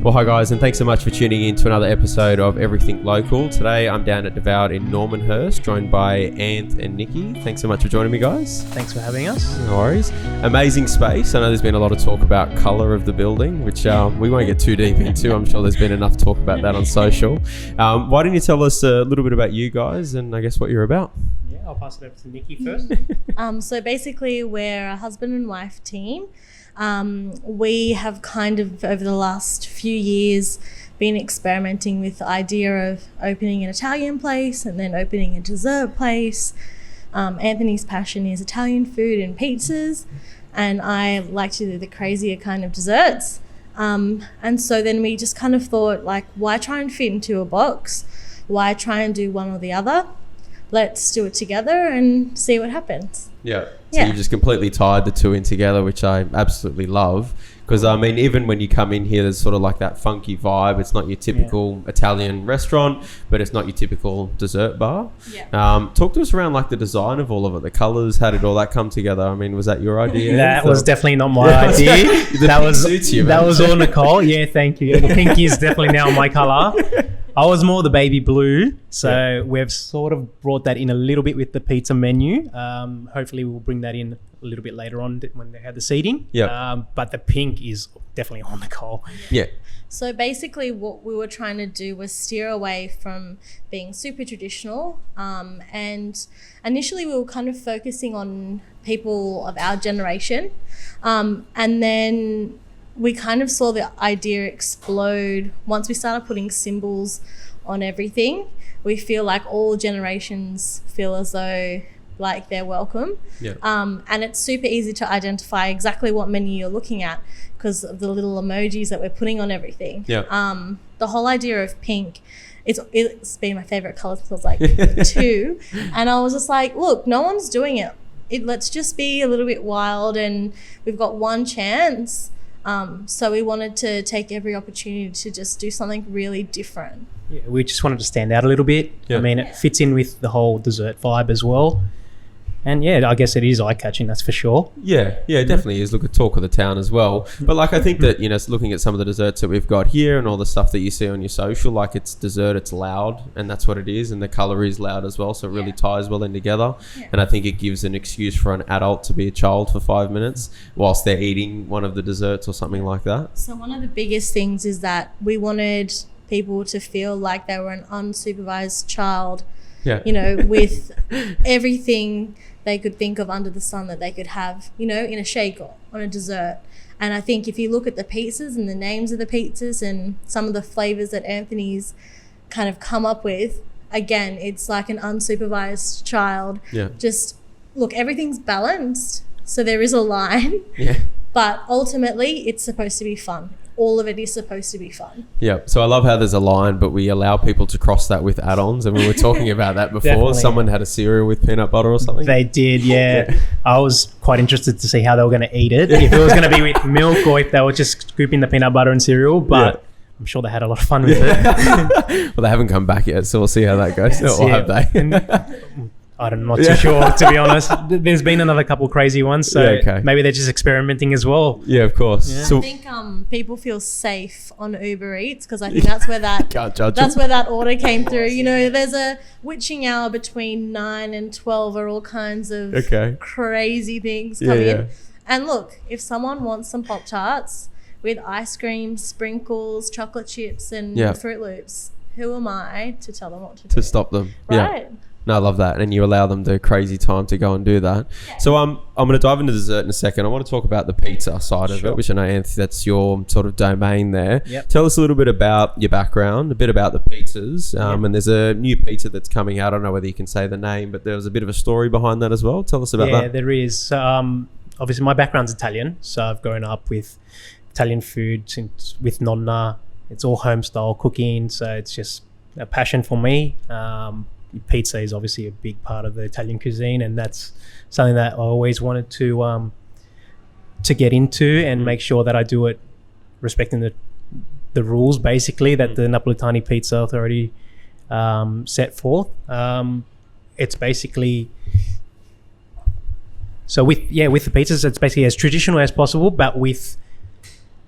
Well, hi guys, and thanks so much for tuning in to another episode of Everything Local. Today I'm down at Devoured in Normanhurst, joined by Anth and Nikki. Thanks so much for joining me, guys. Thanks for having us. No worries. Amazing space. I know there's been a lot of talk about colour of the building, which we won't get too deep into. I'm sure there's been enough talk about that on social. Why don't you tell us a little bit about you guys and I guess what you're about? Yeah, I'll pass it over to Nikki first. So basically we're a husband and wife team. We have kind of over the last few years been experimenting with the idea of opening an Italian place and then opening a dessert place. Anthony's passion is Italian food and pizzas, and I like to do the crazier kind of desserts. And so then we just kind of thought, like, why try and fit into a box? Why try and do one or the other? Let's do it together and see what happens. Yeah. So you've just completely tied the two in together, which I absolutely love. Because, I mean, even when you come in here, there's sort of like that funky vibe. It's not your typical Italian restaurant, but it's not your typical dessert bar. Yeah. Talk to us around like the design of all of it, the colours. How did all that come together? I mean, was that your idea? That was definitely not my idea. That was all Nicole. Yeah, thank you. The pink is definitely now my colour. I was more the baby blue, so we've sort of brought that in a little bit with the pizza menu. Hopefully we'll bring that in a little bit later on when they have the seating. But the pink is definitely on Nicole. Yeah. So basically what we were trying to do was steer away from being super traditional. And initially we were kind of focusing on people of our generation. And then we kind of saw the idea explode once we started putting symbols on everything. We feel like all generations feel as though like they're welcome. Yeah. And it's super easy to identify exactly what menu you're looking at because of the little emojis that we're putting on everything. Yeah. The whole idea of pink, it's been my favorite color since I was like 2. And I was just like, look, no one's doing it. Let's just be a little bit wild, and we've got one chance. So we wanted to take every opportunity to just do something really different. Yeah, we just wanted to stand out a little bit. Yeah. I mean, it fits in with the whole dessert vibe as well. And yeah, I guess it is eye-catching, that's for sure. Yeah, it definitely is. Look at talk of the town as well. But like, I think that, you know, looking at some of the desserts that we've got here and all the stuff that you see on your social, like it's dessert, it's loud, and that's what it is. And the colour is loud as well, so it really ties well in together. Yeah. And I think it gives an excuse for an adult to be a child for 5 minutes whilst they're eating one of the desserts or something like that. So one of the biggest things is that we wanted people to feel like they were an unsupervised child, you know, with everything they could think of under the sun that they could have, you know, in a shake or on a dessert. And I think if you look at the pizzas and the names of the pizzas and some of the flavors that Anthony's kind of come up with, again, it's like an unsupervised child. Yeah. Just look, everything's balanced, so there is a line. Yeah. But ultimately, it's supposed to be fun. All of it is supposed to be fun. Yeah. So I love how there's a line, but we allow people to cross that with add-ons. And we were talking about that before. Definitely. Someone had a cereal with peanut butter or something. They did, yeah. I was quite interested to see how they were going to eat it. If it was going to be with milk or if they were just scooping the peanut butter and cereal. But I'm sure they had a lot of fun with it. Well, they haven't come back yet, so we'll see how that goes. Or have they? I'm not too sure, to be honest. There's been another couple crazy ones, so maybe they're just experimenting as well. Yeah, of course. Yeah. So I think people feel safe on Uber Eats because I think that's where that order came through. You know, there's a witching hour between 9 and 12 are all kinds of crazy things coming in. And look, if someone wants some Pop-Tarts with ice cream, sprinkles, chocolate chips and Fruit Loops, who am I to tell them what to do? To stop them. Right. Yeah. No, I love that. And you allow them the crazy time to go and do that. Yeah. So I'm going to dive into dessert in a second. I want to talk about the pizza side of it, which I know, Anthony, that's your sort of domain there. Yep. Tell us a little bit about your background, a bit about the pizzas. And there's a new pizza that's coming out. I don't know whether you can say the name, but there was a bit of a story behind that as well. Tell us about that. Yeah, there is. Obviously, my background's Italian. So I've grown up with Italian food with nonna. It's all home style cooking. So it's just a passion for me. Pizza is obviously a big part of the Italian cuisine, and that's something that I always wanted to get into and make sure that I do it respecting the rules basically that the Napolitani Pizza Authority set forth. It's basically with the pizzas, it's basically as traditional as possible, but with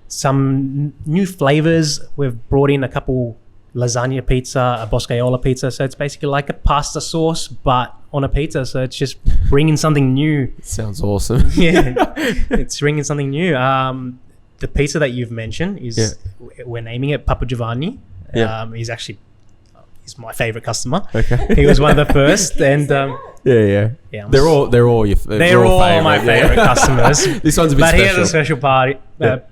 some new flavors. We've brought in a couple lasagna pizza, a boscaiola pizza. So it's basically like a pasta sauce, but on a pizza. So it's just bringing something new. Sounds awesome. Yeah, it's bringing something new. The pizza that you've mentioned is, we're naming it Papa Giovanni. He's my favorite customer. Okay. He was one of the first, and they're all your they're all favorite, my favorite customers. This one's a bit but special. he has a special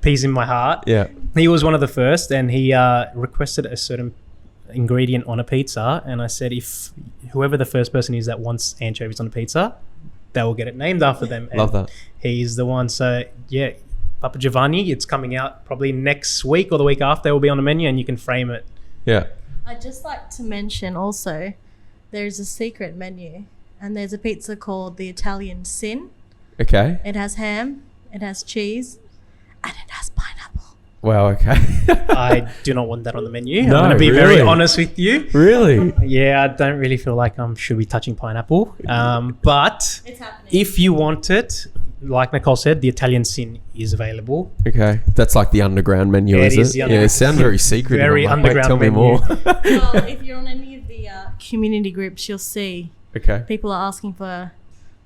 piece in my heart. Yeah, he was one of the first, and he requested a certain ingredient on a pizza, and I said, if whoever the first person is that wants anchovies on a pizza, they will get it named after them. And love that. He's the one. So yeah, Papa Giovanni. It's coming out probably next week or the week after. It will be on the menu, and you can frame it. Yeah. I'd just like to mention also, there's a secret menu, and there's a pizza called the Italian Sin. Okay. It has ham, it has cheese, and it has pineapple. Wow, okay. I do not want that on the menu. No, I'm going to be really? very honest with you. Really? Yeah, I don't really feel like I should be touching pineapple. But It's happening. if you want it, like Nicole said, the Italian Sin is available. Okay. That's like the underground menu, Yeah, is it is it? the Yeah, underground. it sounds very secret. Very I'm like, wait, underground tell me menu. more. Well, if you're on any of the community groups, you'll see Okay. people are asking for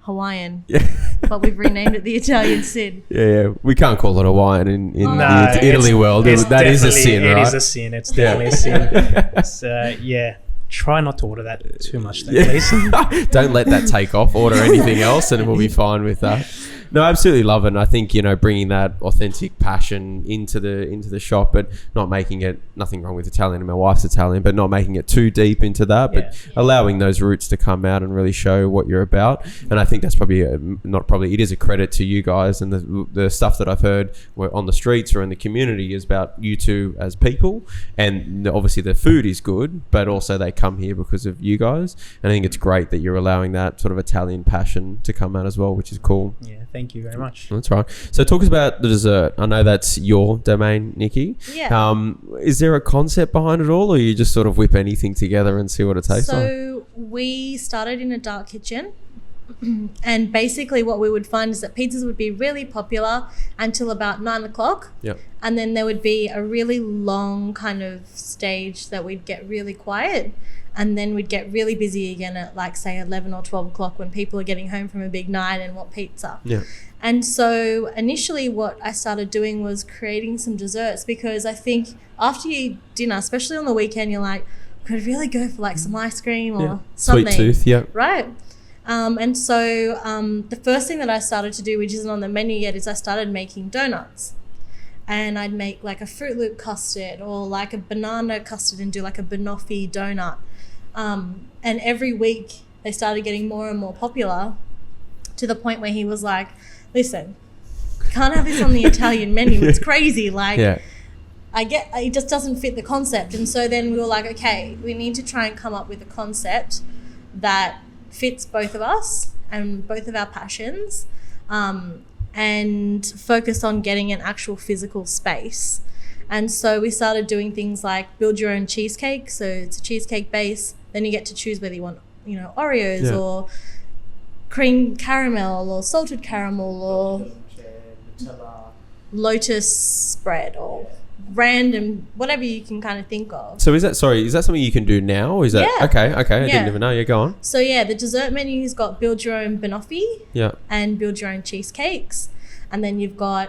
Hawaiian, Yeah. but we've renamed it the Italian Sin. Yeah. We can't call it Hawaiian in No, the Italy world. That is a sin, right? It is a sin. It's definitely a sin. So, yeah. Try not to order that too much, though, please. Don't let that take off. Order anything else and we'll be fine with that. No, I absolutely love it. And I think, bringing that authentic passion into the shop, but not making it, nothing wrong with Italian, and my wife's Italian, but not making it too deep into that, but allowing those roots to come out and really show what you're about. And I think that's probably, it is a credit to you guys, and the stuff that I've heard on the streets or in the community is about you two as people. And obviously the food is good, but also they come here because of you guys. And I think it's great that you're allowing that sort of Italian passion to come out as well, which is cool. Yeah. Thank you very much. That's right. So talk us about the dessert. I know that's your domain, Nikki. Yeah. Is there a concept behind it all, or you just sort of whip anything together and see what it tastes like? So we started in a dark kitchen, and basically what we would find is that pizzas would be really popular until about 9 o'clock. Yep. And then there would be a really long kind of stage that we'd get really quiet. And then we'd get really busy again at like, say, 11 or 12 o'clock when people are getting home from a big night and want pizza. Yeah. And so initially what I started doing was creating some desserts, because I think after you eat dinner, especially on the weekend, you're like, could really go for like some ice cream or something. Sweet tooth, yeah. Right. And so the first thing that I started to do, which isn't on the menu yet, is I started making donuts. And I'd make like a Fruit Loop custard or like a banana custard and do like a banoffee donut. And every week they started getting more and more popular, to the point where he was like, listen, you can't have this on the Italian menu. It's crazy. Like, it just doesn't fit the concept. And so then we were like, okay, we need to try and come up with a concept that fits both of us and both of our passions, and focus on getting an actual physical space. And so we started doing things like build your own cheesecake. So it's a cheesecake base. Then you get to choose whether you want, Oreos or cream caramel or salted caramel or lotus spread or random, whatever you can kind of think of. So is that something you can do now? Or is that okay? I didn't even know. Yeah, go on. So the dessert menu's got build your own banoffee and build your own cheesecakes. And then you've got,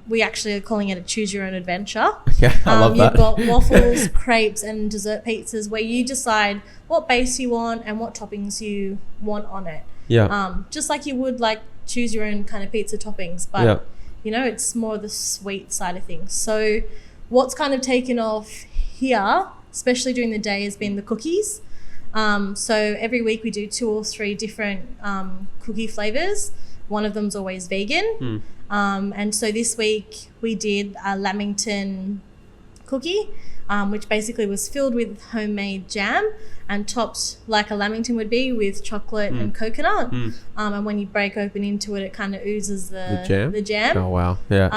we actually are calling it a choose your own adventure. Yeah, I love that. You've got waffles, crepes, and dessert pizzas, where you decide what base you want and what toppings you want on it. Yeah. Just like you would like choose your own kind of pizza toppings, but it's more the sweet side of things. So what's kind of taken off here, especially during the day, has been the cookies. So every week we do 2 or 3 different cookie flavors. One of them's always vegan. And so this week we did a Lamington Cookie, which basically was filled with homemade jam and topped like a Lamington would be with chocolate and coconut. And when you break open into it, it kind of oozes the jam. Oh, wow. Yeah.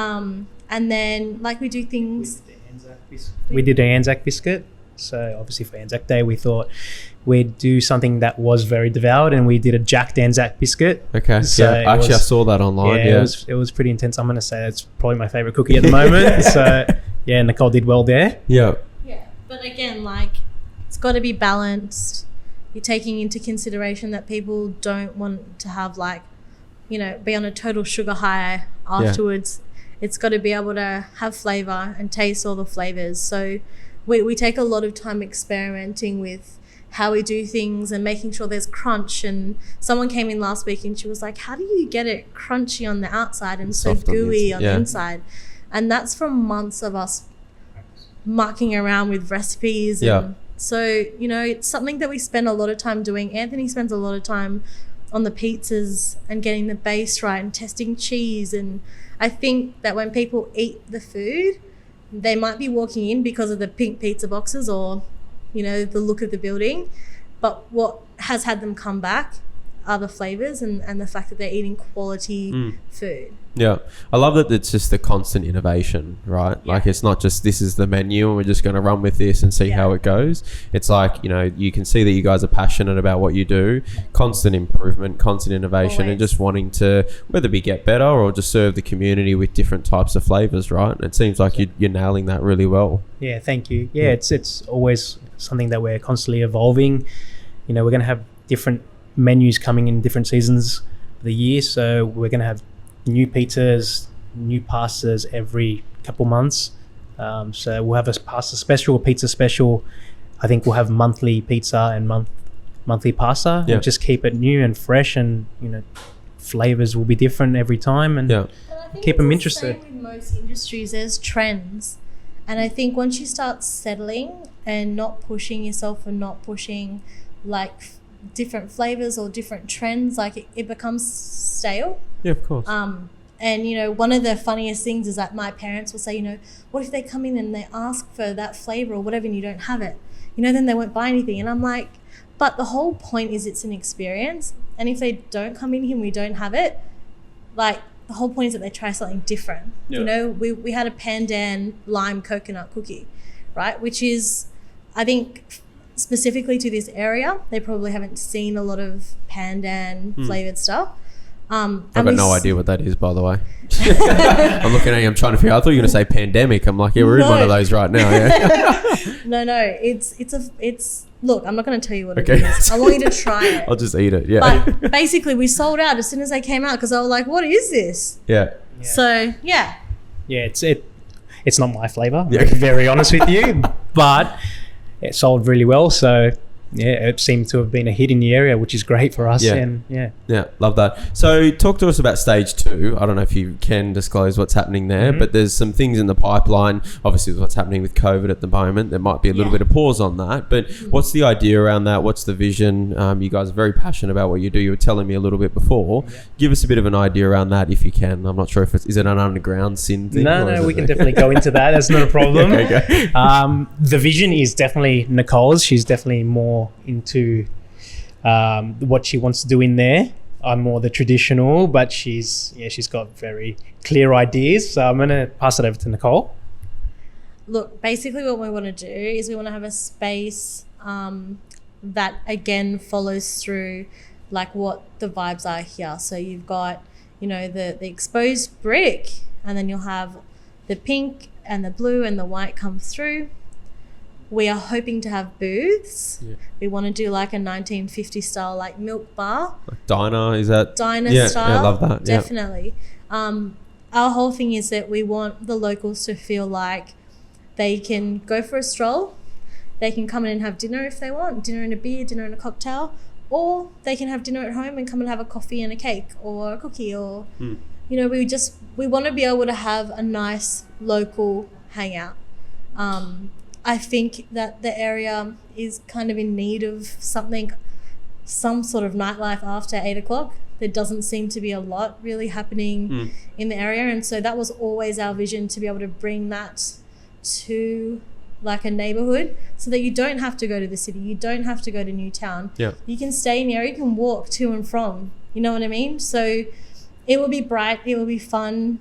And then like we do things... We did an Anzac biscuit. So obviously for Anzac Day, we thought we'd do something that was very devoured, and we did a Jack Anzac biscuit. Okay. So yeah. Actually, I saw that online. Yeah. It was pretty intense. I'm going to say it's probably my favorite cookie at the moment. So yeah, Nicole did well there. Yeah. Yeah. But again, like, it's got to be balanced. You're taking into consideration that people don't want to have, like, you know, be on a total sugar high afterwards. It's got to be able to have flavor and taste all the flavors. So we take a lot of time experimenting with how we do things and making sure there's crunch. And someone came in last week and she was like, how do you get it crunchy on the outside and so gooey on the inside? And that's from months of us mucking around with recipes. And so, you know, it's something that we spend a lot of time doing. Anthony spends a lot of time on the pizzas and getting the base right and testing cheese. And I think that when people eat the food, they might be walking in because of the pink pizza boxes or, you know, the look of the building. But what has had them come back are the flavors and the fact that they're eating quality food. Yeah. I love that it's just the constant innovation, right? Yeah. Like, it's not just this is the menu and we're just going to run with this and see how it goes. It's like, you know, you can see that you guys are passionate about what you do, constant improvement, constant innovation, and just wanting to, whether it be get better or just serve the community with different types of flavors, right? And it seems like you're nailing that really well. Yeah, thank you. Yeah, it's always something that we're constantly evolving. You know, we're going to have different menus coming in different seasons of the year, so we're going to have new pizzas, new pastas every couple months. So we'll have a pasta special, a pizza special. I think we'll have monthly pizza and monthly pasta. And just keep it new and fresh, and, you know, flavors will be different every time, and keep them interested. Same with most industries, there's trends, and I think once you start settling and not pushing yourself and not pushing like different flavors or different trends, like it becomes stale. Yeah, of course. And, you know, one of the funniest things is that my parents will say, you know, what if they come in and they ask for that flavor or whatever and you don't have it? You know, then they won't buy anything. And I'm like, but the whole point is it's an experience. And if they don't come in here and we don't have it, like, the whole point is that they try something different. You know, we had a Pendin lime coconut cookie, right? Which is, I think, specifically to this area, they probably haven't seen a lot of pandan flavored stuff. I've got no idea what that is, by the way. I'm looking at you, I'm trying to figure out. I thought you were going to say pandemic. I'm like, yeah, we're in one of those right now. Yeah. No, it's look, I'm not going to tell you what it is. I want you to try it. I'll just eat it. Yeah. But basically, we sold out as soon as they came out because I was like, what is this? Yeah. So yeah, it's not my flavor. I'm very honest with you, but it sold really well. So yeah, it seemed to have been a hit in the area, which is great for us. And love that. So talk to us about stage 2. I don't know if you can disclose what's happening there, but there's some things in the pipeline. Obviously, with what's happening with COVID at the moment, there might be a little bit of pause on that. But what's the idea around that? What's the vision? You guys are very passionate about what you do. You were telling me a little bit before. Give us a bit of an idea around that if you can. I'm not sure if is it an underground sin thing? No, we can definitely go into that. That's not a problem. Okay. The vision is definitely Nicole's. She's definitely more into what she wants to do in there. I'm more the traditional, but she's got very clear ideas. So I'm going to pass it over to Nicole. Look, basically what we want to do is we want to have a space that again follows through like what the vibes are here. So you've got, you know, the exposed brick, and then you'll have the pink and the blue and the white come through. We are hoping to have booths. Yeah. We want to do like a 1950 style like milk bar. Like diner, is that? Diner style. Yeah, I love that. Definitely. Our whole thing is that we want the locals to feel like they can go for a stroll. They can come in and have dinner if they want, dinner and a beer, dinner and a cocktail, or they can have dinner at home and come and have a coffee and a cake or a cookie, or, you know, we want to be able to have a nice local hangout. I think that the area is kind of in need of some sort of nightlife after 8 o'clock. There doesn't seem to be a lot really happening in the area. And so that was always our vision, to be able to bring that to like a neighborhood so that you don't have to go to the city. You don't have to go to Newtown. Yeah. You can stay in the area. You can walk to and from. You know what I mean? So it will be bright. It will be fun.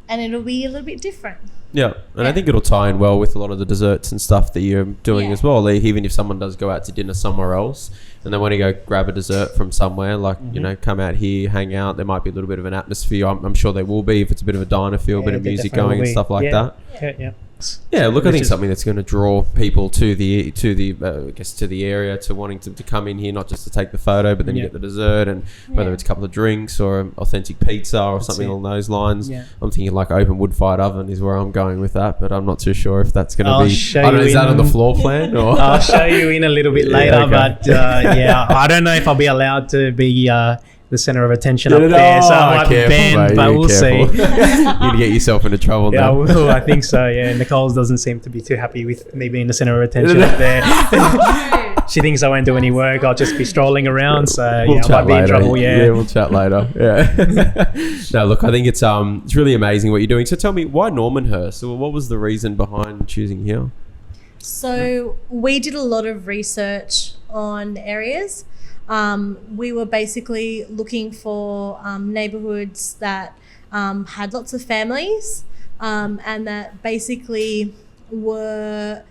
And it'll be a little bit different. Yeah, and I think it'll tie in well with a lot of the desserts and stuff that you're doing as well. Like, even if someone does go out to dinner somewhere else and they want to go grab a dessert from somewhere, like, you know, come out here, hang out, there might be a little bit of an atmosphere. I'm sure there will be if it's a bit of a diner feel, a bit of music going and stuff like that. Yeah, look, I think something that's going to draw people to the I guess to the area, to wanting to come in here, not just to take the photo, but then you get the dessert, and whether it's a couple of drinks or authentic pizza or something along those lines. I'm thinking like open wood fired oven is where I'm going with that, but I'm not too sure if that's going to be. I don't know, is that on the floor plan? Or? I'll show you in a little bit later, but I don't know if I'll be allowed to be the center of attention up there, so I might be banned, but we'll see. You're gonna get yourself into trouble now. Well, I think so. Yeah, Nicole doesn't seem to be too happy with me being the center of attention up there. She thinks I won't do any work. I'll just be strolling around. So I might be in trouble. Yeah, we'll chat later. Yeah. No, look, I think it's really amazing what you're doing. So tell me, why Normanhurst? So what was the reason behind choosing here? So we did a lot of research on areas. We were basically looking for neighborhoods that had lots of families and that basically were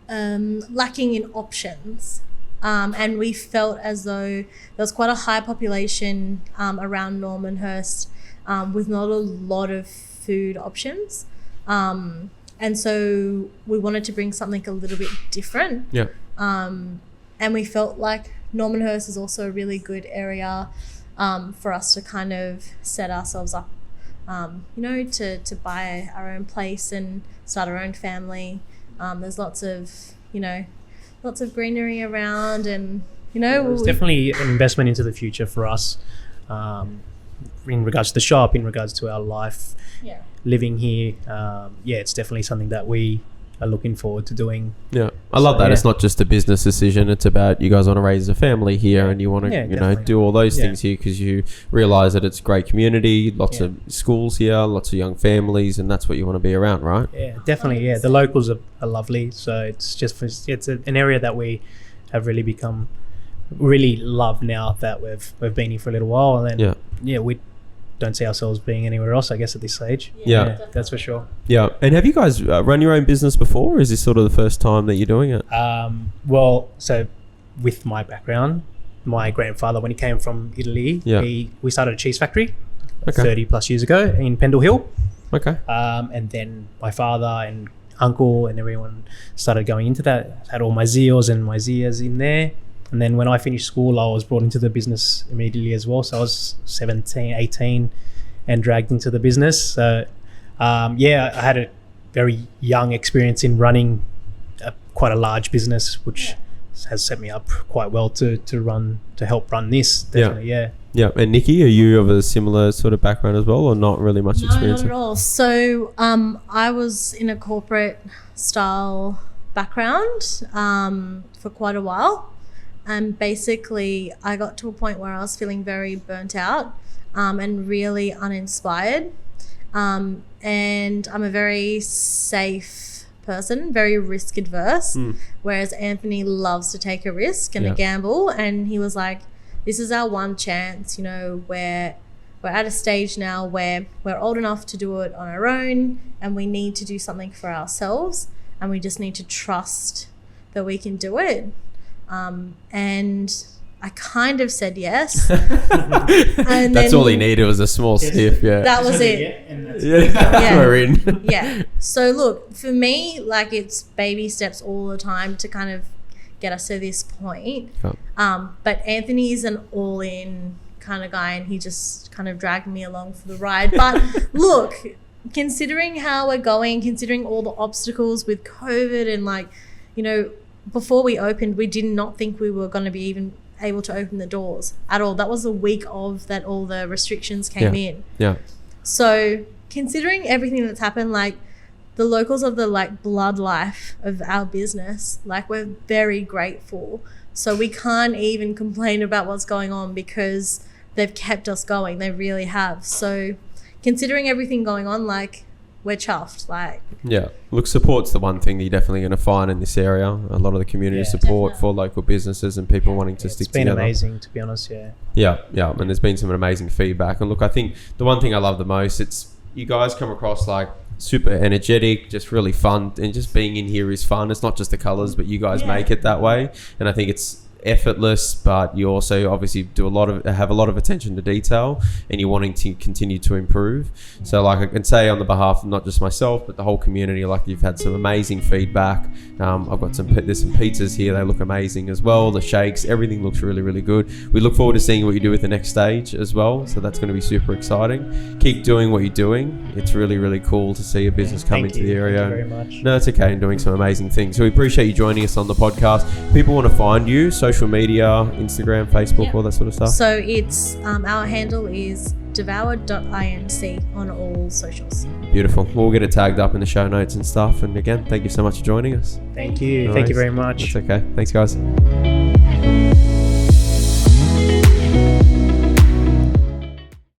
lacking in options. And we felt as though there was quite a high population around Normanhurst with not a lot of food options. And so we wanted to bring something a little bit different. Yeah. And we felt like Normanhurst is also a really good area for us to kind of set ourselves up, to buy our own place and start our own family. There's lots of greenery around, and it's definitely an investment into the future for us, in regards to the shop, in regards to our life, living here. It's definitely something that we are looking forward to doing. Yeah, I love that. It's not just a business decision. It's about you guys want to raise a family here, and you want to, do all those things here because you realize that it's a great community, lots of schools here, lots of young families, and that's what you want to be around, right? Yeah, definitely. Yeah, the locals are lovely. So it's an area that we have really become really love now that we've been here for a little while, and then we don't see ourselves being anywhere else, I guess, at this stage. Yeah, that's for sure. Yeah. And have you guys run your own business before, or is this sort of the first time that you're doing it? Well, so with my background, my grandfather, when he came from Italy, we started a cheese factory 30 plus years ago in Pendin Hill. Okay. And then my father and uncle and everyone started going into that. Had all my zeals and my zias in there. And then when I finished school, I was brought into the business immediately as well. So I was 17, 18 and dragged into the business. So, I had a very young experience in running quite a large business, which has set me up quite well to help run this. Definitely, Yeah. And Nikki, are you of a similar sort of background as well, or not really much experience? No, not at all. So I was in a corporate style background for quite a while. And basically, I got to a point where I was feeling very burnt out and really uninspired. And I'm a very safe person, very risk adverse, whereas Anthony loves to take a risk and a gamble. And he was like, this is our one chance, where we're at a stage now where we're old enough to do it on our own, and we need to do something for ourselves, and we just need to trust that we can do it. And I kind of said yes. And that's all he needed was a small sniff. Yeah, that was it. We're in. Yeah. So look, for me, like, it's baby steps all the time to kind of get us to this point. But Anthony's an all-in kind of guy, and he just kind of dragged me along for the ride. But look, considering how we're going, considering all the obstacles with COVID and before we opened, we did not think we were going to be even able to open the doors at all. That was the week of that all the restrictions came in. Yeah. So considering everything that's happened, the locals of the blood life of our business, we're very grateful. So we can't even complain about what's going on because they've kept us going. They really have. So considering everything going on, we're chuffed. Look, support's the one thing that you're definitely going to find in this area. A lot of the community support for local businesses and people wanting to stick together. It's been amazing, to be honest. Yeah, and there's been some amazing feedback. And look, I think the one thing I love the most, it's you guys come across super energetic, just really fun, and just being in here is fun. It's not just the colors, but you guys make it that way, and I think it's effortless, but you also obviously have a lot of attention to detail, and you're wanting to continue to improve. So like I can say on the behalf of not just myself but the whole community, like you've had some amazing feedback. I've got there's some pizzas here, they look amazing as well, the shakes, everything looks really, really good. We look forward to seeing what you do with the next stage as well, so that's going to be super exciting. Keep doing what you're doing. It's really, really cool to see a business come into the area. Thank you very much. No, it's okay, and doing some amazing things. So we appreciate you joining us on the podcast. People want to find you, social media, Instagram, Facebook, all that sort of stuff. So it's our handle is devoured.inc on all socials. Beautiful. We'll get it tagged up in the show notes and stuff. And again, thank you so much for joining us. Thank you. Thank you very much. That's okay. Thanks, guys.